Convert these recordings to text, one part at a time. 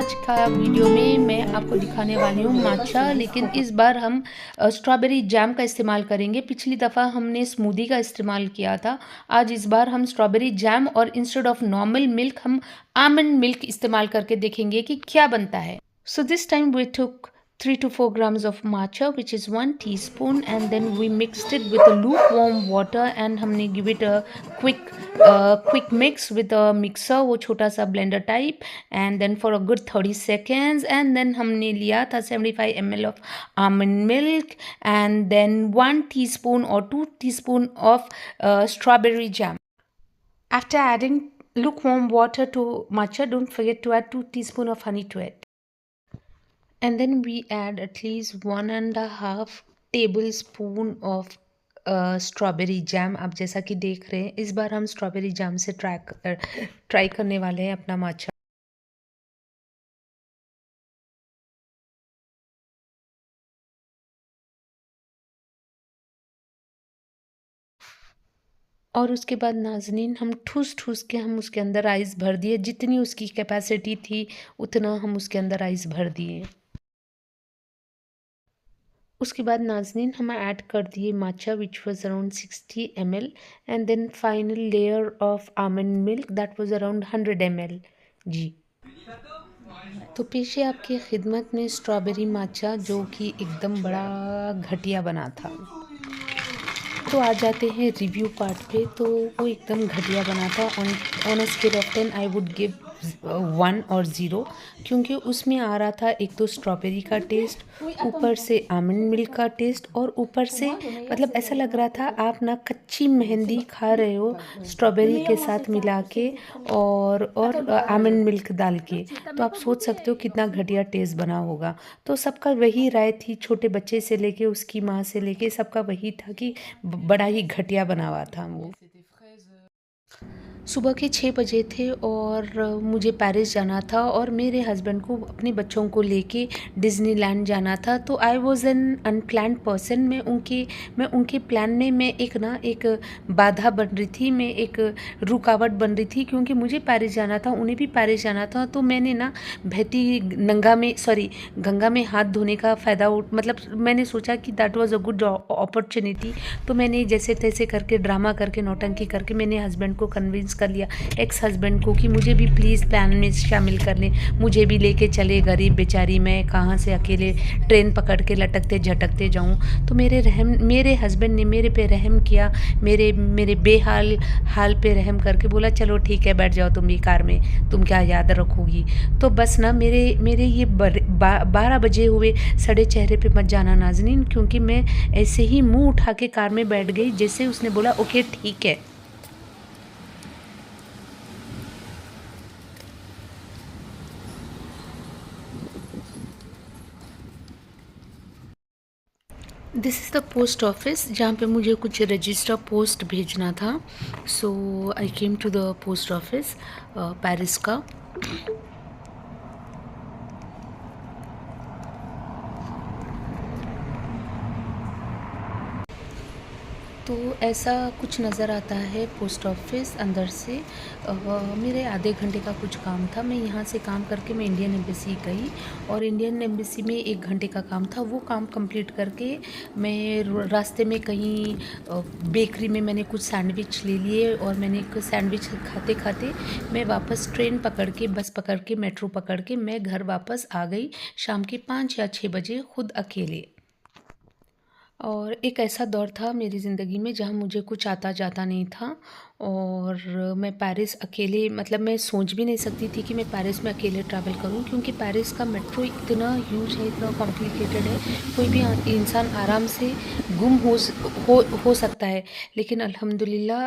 आज का वीडियो में मैं आपको दिखाने वाली हूँ माचा, लेकिन इस बार हम स्ट्रॉबेरी जैम का इस्तेमाल करेंगे। पिछली दफ़ा हमने स्मूदी का इस्तेमाल किया था। आज इस बार हम स्ट्रॉबेरी जैम और इंस्टेड ऑफ नॉर्मल मिल्क हम आमंड मिल्क इस्तेमाल करके देखेंगे कि क्या बनता है। So this time we took 3 to 4 grams of matcha, which is 1 teaspoon, and then we mixed it with a lukewarm water and हमने give it a quick mix with a mixer, वो छोटा सा blender type, and then for a good 30 seconds, and then हमने लिया था 75 ml of almond milk, and then 1 teaspoon or 2 teaspoon of strawberry jam. After adding lukewarm water to matcha, don't forget to add 2 teaspoon of honey to it. And then we add at least 1.5 tablespoon of strawberry jam. आप जैसा कि देख रहे हैं, इस बार हम strawberry jam से try करने वाले हैं अपना माचा। और उसके बाद नाज़नीन हम ठूस ठूस के हम उसके अंदर आइस भर दिए। जितनी उसकी कैपेसिटी थी उतना हम उसके अंदर आइस भर दिए। उसके बाद नाज़नीन हम ऐड कर दिए matcha which was around 60 ml, and then final layer of almond milk that was around 100 ml। जी, तो पेश है आपकी खिदमत में स्ट्रॉबेरी माचा, जो कि एकदम बड़ा घटिया बना था। तो आ जाते हैं रिव्यू पार्ट पे। तो वो एकदम घटिया बना था। On a scale of 10 I would give 1 और 0, क्योंकि उसमें आ रहा था एक तो स्ट्रॉबेरी का टेस्ट, ऊपर से आमंड मिल्क का टेस्ट, और ऊपर से मतलब ऐसा लग रहा था आप ना कच्ची मेहंदी खा रहे हो स्ट्रॉबेरी के साथ मिला के और आमंड मिल्क डाल के। तो आप सोच सकते हो कितना घटिया टेस्ट बना होगा। तो सबका वही राय थी, छोटे बच्चे से लेके उसकी माँ से लेके सबका वही था कि बड़ा ही घटिया बना हुआ था वो। सुबह के 6 बजे थे और मुझे पेरिस जाना था और मेरे हस्बैंड को अपने बच्चों को लेके डिज़नीलैंड जाना था। तो I was an unplanned person. मैं उनके प्लान में मैं एक बाधा बन रही थी, मैं एक रुकावट बन रही थी, क्योंकि मुझे पेरिस जाना था, उन्हें भी पेरिस जाना था। तो मैंने ना बहती गंगा में हाथ धोने का फ़ायदा मतलब मैंने सोचा कि that was a good opportunity. तो मैंने जैसे तैसे करके ड्रामा करके नौटंकी करके मैंने हस्बैंड को कन्विंस कर लिया, एक्स हस्बैंड को, कि मुझे भी प्लीज़ प्लान में शामिल कर लें, मुझे भी लेके चले। गरीब बेचारी मैं कहाँ से अकेले ट्रेन पकड़ के लटकते झटकते जाऊँ। तो मेरे हस्बैंड ने मेरे पे रहम किया, मेरे बेहाल हाल पे रहम करके बोला चलो ठीक है बैठ जाओ तुम भी कार में, तुम क्या याद रखोगी। तो बस ना मेरे ये 12 बजे हुए सड़े चेहरे पे मत जाना नाज़नीन, क्योंकि मैं ऐसे ही मुंह उठा के कार में बैठ गई जैसे उसने बोला ओके ठीक है। This is the post office जहाँ पे मुझे कुछ रजिस्टर पोस्ट भेजना था। So I came to the post office Paris का। तो ऐसा कुछ नज़र आता है पोस्ट ऑफिस अंदर से। मेरे आधे घंटे का कुछ काम था। मैं यहाँ से काम करके मैं इंडियन एम्बेसी गई और इंडियन एम्बेसी में 1 घंटे का काम था। वो काम कंप्लीट करके मैं रास्ते में कहीं बेकरी में मैंने कुछ सैंडविच ले लिए और मैंने एक सैंडविच खाते खाते मैं वापस ट्रेन पकड़ के, बस पकड़ के, मेट्रो पकड़ के मैं घर वापस आ गई शाम के 5 या 6 बजे खुद अकेले। और एक ऐसा दौर था मेरी ज़िंदगी में जहाँ मुझे कुछ आता जाता नहीं था और मैं पेरिस अकेले, मतलब मैं सोच भी नहीं सकती थी कि मैं पेरिस में अकेले ट्रैवल करूं, क्योंकि पेरिस का मेट्रो इतना ह्यूज है, इतना कॉम्प्लिकेटेड है, कोई भी इंसान आराम से गुम हो सकता है। लेकिन अल्हम्दुलिल्लाह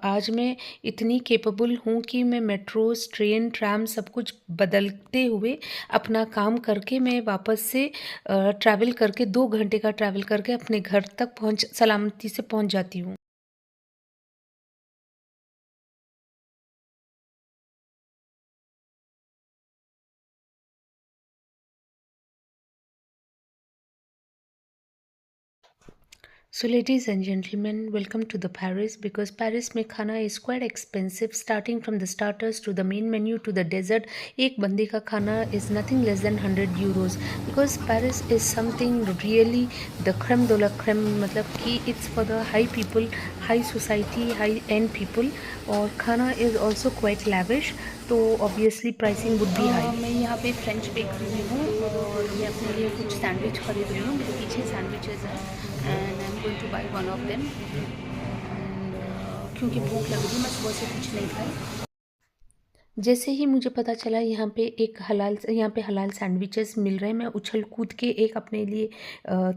आज मैं इतनी कैपेबल हूँ कि मैं मेट्रोस, ट्रेन, ट्राम सब कुछ बदलते हुए अपना काम करके मैं वापस से ट्रैवल करके 2 घंटे का ट्रैवल करके अपने घर तक सलामती से पहुंच जाती हूँ। So ladies and gentlemen, welcome to the Paris, because Paris में खाना is quite expensive, starting from the starters to the main menu to the dessert. एक बंदे का खाना is nothing less than 100 euros, because Paris is something really the creme de la creme, मतलब कि it's for the high people, high society, high end people. और खाना is also quite lavish, तो obviously pricing would be high. मैं यहाँ पे French bakery में हूँ और मैं अपने लिए कुछ सैंडविच खरीद रही हूँ. मेरे पीछे सैंडविचेस हैं and I am going two by one of them. And क्योंकि भूख लग रही, मैं सुबह से कुछ नहीं खाई. जैसे ही मुझे पता चला यहाँ पे हलाल सैंडविचेस मिल रहे हैं, मैं उछल कूद के एक अपने लिए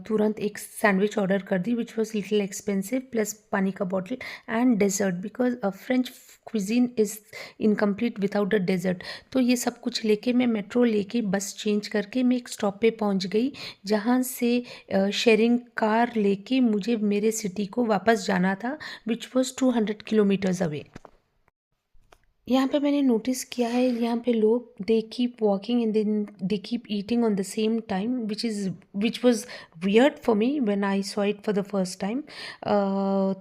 तुरंत एक सैंडविच ऑर्डर कर दी, which was little expensive, plus पानी का bottle and dessert, because French cuisine is incomplete without a dessert. तो ये सब कुछ लेके मैं मेट्रो लेके बस चेंज करके मैं एक स्टॉप पे पहुँच गई, जहाँ से शेयरिंग कार लेके मुझे मेरे सिटी को वापस जाना था, विच वॉज 200 किलोमीटर्स अवे. यहाँ पे मैंने नोटिस किया है, यहाँ पे लोग they keep walking and then they keep eating on the same time, which was weird for me when I saw it for the first time.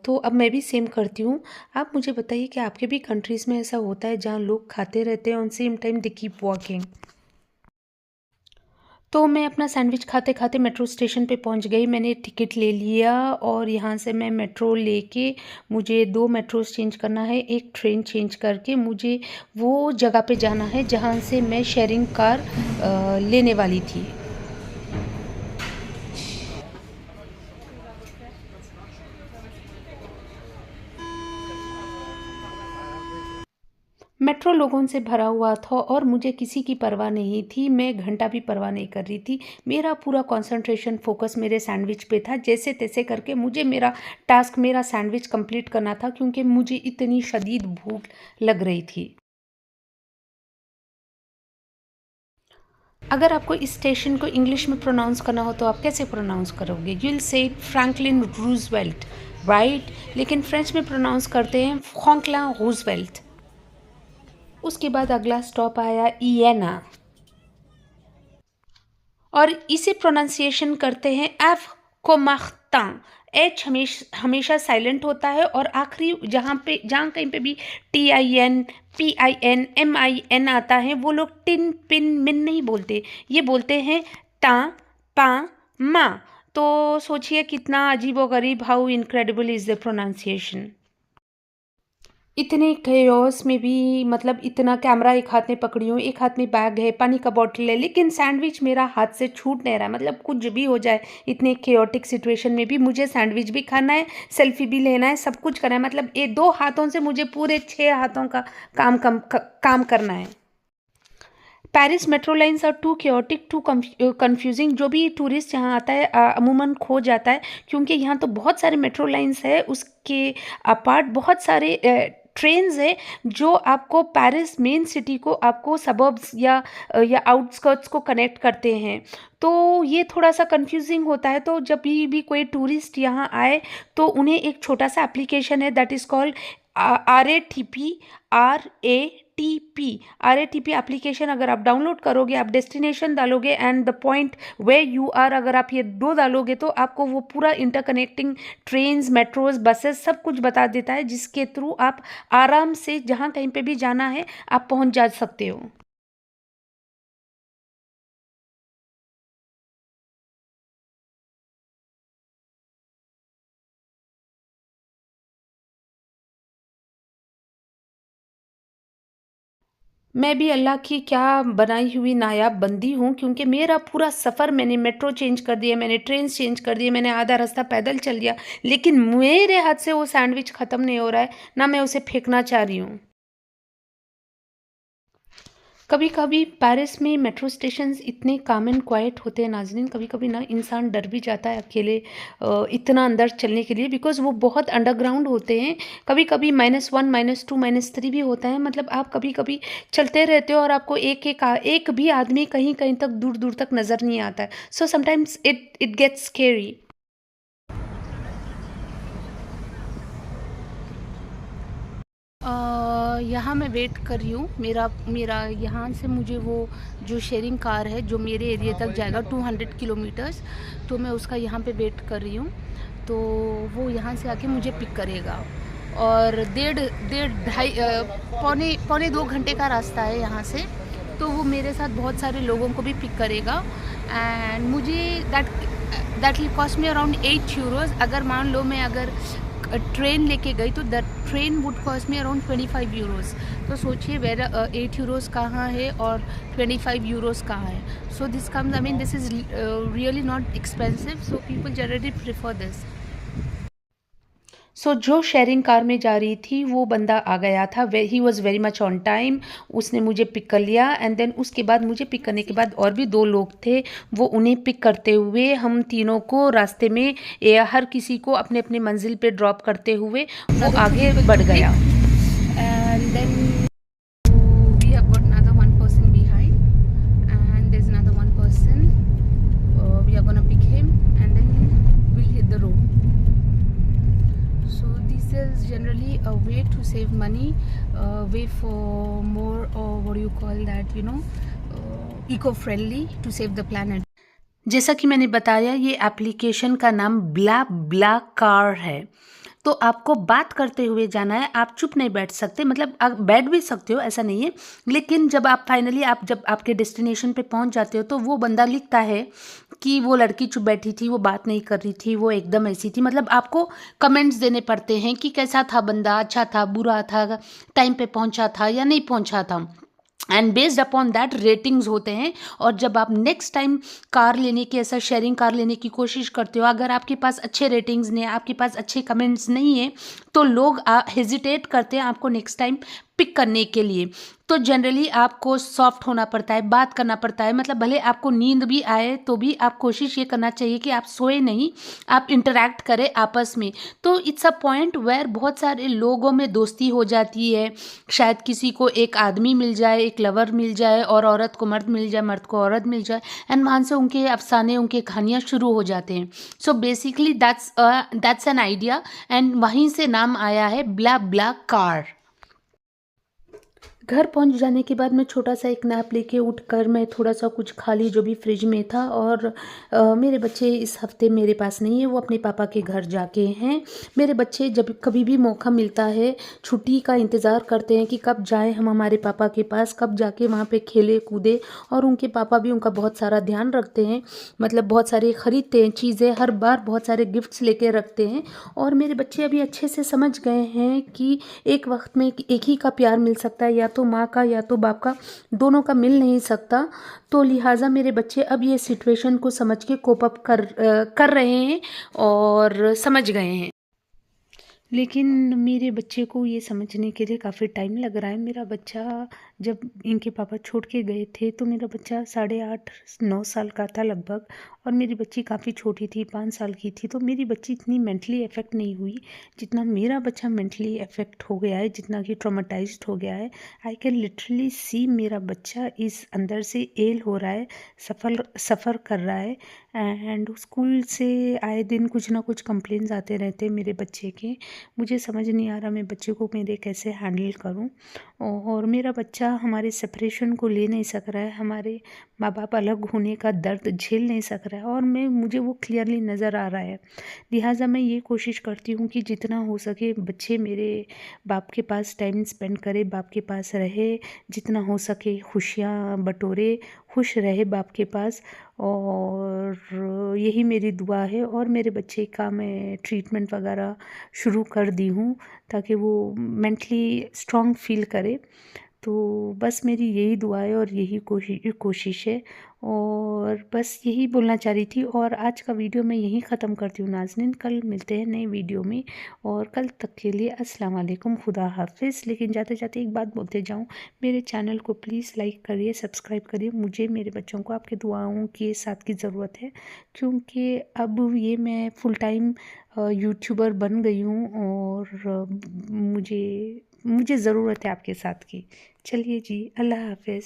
तो अब मैं भी सेम करती हूँ. आप मुझे बताइए कि आपके भी कंट्रीज़ में ऐसा होता है जहाँ लोग खाते रहते हैं on same time they keep walking. तो मैं अपना सैंडविच खाते खाते मेट्रो स्टेशन पे पहुंच गई. मैंने टिकट ले लिया और यहाँ से मैं मेट्रो लेके, मुझे 2 मेट्रोस चेंज करना है, एक ट्रेन चेंज करके मुझे वो जगह पे जाना है जहाँ से मैं शेयरिंग कार लेने वाली थी. मेट्रो लोगों से भरा हुआ था और मुझे किसी की परवाह नहीं थी. मैं घंटा भी परवाह नहीं कर रही थी. मेरा पूरा कंसंट्रेशन फोकस मेरे सैंडविच पे था. जैसे तैसे करके मुझे मेरा टास्क, मेरा सैंडविच कंप्लीट करना था, क्योंकि मुझे इतनी शदीद भूख लग रही थी. अगर आपको इस स्टेशन को इंग्लिश में प्रोनाउंस करना हो तो आप कैसे प्रोनाउंस करोगे? You will say Franklin Roosevelt, right? लेकिन फ्रेंच में प्रोनाउंस करते हैं फ्रैंकलिन रूजवेल्ट. उसके बाद अगला स्टॉप आया इयना, और इसे प्रोनाउंसिएशन करते हैं एफ कोमाख्ता. एच हमेशा साइलेंट होता है, और आखिरी जहाँ कहीं पे भी TIN PIN MIN आता है, वो लोग टिन पिन मिन नहीं बोलते, ये बोलते हैं ता पा मा. तो सोचिए कितना अजीब व गरीब, how incredible is the pronunciation. इतने केओस में भी, मतलब इतना कैमरा एक हाथ में पकड़ी हूँ, एक हाथ में बैग है, पानी का बॉटल है, लेकिन सैंडविच मेरा हाथ से छूट नहीं रहा. मतलब कुछ भी हो जाए, इतने केओटिक सिचुएशन में भी मुझे सैंडविच भी खाना है, सेल्फी भी लेना है, सब कुछ करना है. मतलब ये 2 हाथों से मुझे पूरे 6 हाथों का काम करना है. Paris metro lines are too chaotic, too confusing. जो भी टूरिस्ट यहाँ आता है अमूमन खो जाता है, क्योंकि यहाँ तो बहुत सारे मेट्रो लाइन्स है, उसके अपार्ट बहुत सारे ट्रेन्स है जो आपको पेरिस मेन सिटी को, आपको सबर्ब्स या आउटस्कर्ट्स को कनेक्ट करते हैं. तो ये थोड़ा सा कंफ्यूजिंग होता है. तो जब भी कोई टूरिस्ट यहाँ आए तो उन्हें एक छोटा सा एप्लीकेशन है, that is called RATP application. अगर आप डाउनलोड करोगे, आप डेस्टिनेशन डालोगे and the point way you are, अगर आप ये 2 डालोगे तो आपको वो पूरा इंटरकनेक्टिंग ट्रेन्स, मेट्रोज, बसेस सब कुछ बता देता है, जिसके थ्रू आप आराम से जहाँ कहीं पे भी जाना है आप पहुँच जा सकते हो. मैं भी अल्लाह की क्या बनाई हुई नायाब बंदी हूँ, क्योंकि मेरा पूरा सफ़र, मैंने मेट्रो चेंज कर दिया, मैंने ट्रेन चेंज कर दिए, मैंने आधा रास्ता पैदल चल लिया, लेकिन मेरे हाथ से वो सैंडविच ख़त्म नहीं हो रहा है, ना मैं उसे फेंकना चाह रही हूँ. कभी कभी पेरिस में मेट्रो स्टेशंस इतने काम एंड क्वाइट होते हैं नाज़रीन, कभी कभी ना इंसान डर भी जाता है अकेले इतना अंदर चलने के लिए, बिकॉज़ वो बहुत अंडरग्राउंड होते हैं. कभी कभी -1 -2 -3 भी होता है. मतलब आप कभी कभी चलते रहते हो और आपको एक भी आदमी कहीं कहीं तक दूर दूर तक नज़र नहीं आता है. So sometimes it gets scary. यहाँ मैं वेट कर रही हूँ. मेरा यहाँ से मुझे वो जो शेयरिंग कार है जो मेरे एरिया तक जाएगा 200 किलोमीटर्स, तो मैं उसका यहाँ पे वेट कर रही हूँ. तो वो यहाँ से आके मुझे पिक करेगा और डेढ़ डेढ़ ढाई पौने पौने 2 घंटे का रास्ता है यहाँ से। तो वो मेरे साथ बहुत सारे लोगों को भी पिक करेगा एंड मुझे that will cost me around 8 euros. अगर मान लो मैं अगर ट्रेन लेके गई तो that train would cost me around 25 euros. तो सोचिए वेर 8 यूरोज़ कहाँ है और 25 यूरोज़ कहाँ है। So this comes, I mean this is really not expensive, so people generally prefer this. So जो शेयरिंग कार में जा रही थी वो बंदा आ गया था, he was very much on time. उसने मुझे पिक कर लिया एंड देन उसके बाद मुझे पिक करने के बाद और भी 2 लोग थे, वो उन्हें पिक करते हुए हम तीनों को रास्ते में हर किसी को अपने अपने मंजिल पे ड्रॉप करते हुए वो आगे बढ़ गया। And then we have got another one person behind and there's another one person. We are gonna pick him and then we'll hit the road. So this is generally a way to save money, way for more, or what do you call that, eco-friendly, to save the planet. जैसा कि मैंने बताया, ये application का नाम ब्ला car है। तो आपको बात करते हुए जाना है, आप चुप नहीं बैठ सकते, मतलब आप बैठ भी सकते हो, ऐसा नहीं है, लेकिन जब आप फाइनली जब आपके डेस्टिनेशन पे पहुंच जाते हो तो वो बंदा लिखता है कि वो लड़की चुप बैठी थी, वो बात नहीं कर रही थी, वो एकदम ऐसी थी। मतलब आपको कमेंट्स देने पड़ते हैं कि कैसा था बंदा, अच्छा था, बुरा था, टाइम पे पहुंचा था या नहीं पहुंचा था, and based upon that ratings होते हैं। और जब आप नेक्स्ट टाइम कार लेने की, ऐसा शेयरिंग कार लेने की कोशिश करते हो, अगर आपके पास अच्छे रेटिंग्स नहीं, आपके पास अच्छे कमेंट्स नहीं है, तो लोग हेजिटेट करते हैं आपको नेक्स्ट टाइम पिक करने के लिए। तो जनरली आपको सॉफ्ट होना पड़ता है, बात करना पड़ता है, मतलब भले आपको नींद भी आए तो भी आप कोशिश ये करना चाहिए कि आप सोए नहीं, आप इंटरेक्ट करें आपस में। तो इट्स अ पॉइंट वेयर बहुत सारे लोगों में दोस्ती हो जाती है। शायद किसी को एक आदमी मिल जाए, एक लवर मिल जाए, और औरत को मर्द मिल जाए, मर्द को औरत मिल जाए, एंड वहाँ से उनके अफसाने, उनके कहानियाँ शुरू हो जाते हैं। So basically that's an idea, and वहीं से नाम आया है ब्ला कार। घर पहुंच जाने के बाद मैं छोटा सा एक नैप लेके उठकर मैं थोड़ा सा कुछ खा ली जो भी फ्रिज में था। और मेरे बच्चे इस हफ्ते मेरे पास नहीं है, वो अपने पापा के घर जाके हैं। मेरे बच्चे जब कभी भी मौका मिलता है छुट्टी का इंतज़ार करते हैं कि कब जाएं हम हमारे पापा के पास, कब जाके वहाँ पे खेले कूदे। और उनके पापा भी उनका बहुत सारा ध्यान रखते हैं, मतलब बहुत सारे ख़रीदते हैं चीज़ें, हर बार बहुत सारे गिफ्ट्स लेके रखते हैं। और मेरे बच्चे अभी अच्छे से समझ गए हैं कि एक वक्त में एक ही का प्यार मिल सकता है, या तो माँ का या तो बाप का, दोनों का मिल नहीं सकता। तो लिहाजा मेरे बच्चे अब ये सिचुएशन को समझ के कोप अप कर रहे हैं और समझ गए हैं। लेकिन मेरे बच्चे को ये समझने के लिए काफ़ी टाइम लग रहा है। मेरा बच्चा जब इनके पापा छोड़ के गए थे तो मेरा बच्चा 8.5-9 साल का था लगभग, और मेरी बच्ची काफ़ी छोटी थी, 5 साल की थी। तो मेरी बच्ची इतनी मेंटली अफेक्ट नहीं हुई जितना मेरा बच्चा मेंटली अफेक्ट हो गया है, जितना कि ट्रॉमेटाइज्ड हो गया है। आई कैन लिटरली सी मेरा बच्चा इस अंदर से एल हो रहा है, सफ़र कर रहा है। एंड स्कूल से आए दिन कुछ ना कुछ कंप्लेंट्स आते रहते हैं मेरे बच्चे के। मुझे समझ नहीं आ रहा मैं बच्चे को मेरे कैसे हैंडल करूं। और मेरा बच्चा हमारे सेपरेशन को ले नहीं सक रहा है, हमारे माँ बाप अलग होने का दर्द झेल नहीं सक रहा है, और मुझे वो क्लियरली नज़र आ रहा है। लिहाजा मैं ये कोशिश करती हूँ कि जितना हो सके बच्चे मेरे बाप के पास टाइम स्पेंड करे, बाप के पास रहे, जितना हो सके खुशियाँ बटोरे, खुश रहे बाप के पास। और यही मेरी दुआ है। और मेरे बच्चे का मैं ट्रीटमेंट वगैरह शुरू कर दी हूँ ताकि वो मेंटली स्ट्रॉन्ग फील करे। तो बस मेरी यही दुआ है और यही कोशिश है, और बस यही बोलना चाह रही थी। और आज का वीडियो मैं यहीं ख़त्म करती हूँ नाज़रीन, कल मिलते हैं नए वीडियो में, और कल तक के लिए अस्सलाम वालेकुम, खुदा हाफिज़। लेकिन जाते जाते एक बात बोलते जाऊँ, मेरे चैनल को प्लीज़ लाइक करिए, सब्सक्राइब करिए। मुझे मेरे बच्चों को आपके दुआओं के साथ की ज़रूरत है, क्योंकि अब ये मैं फुल टाइम यूट्यूबर बन गई हूँ, और मुझे ज़रूरत है आपके साथ की। चलिए जी, अल्लाह हाफिज़।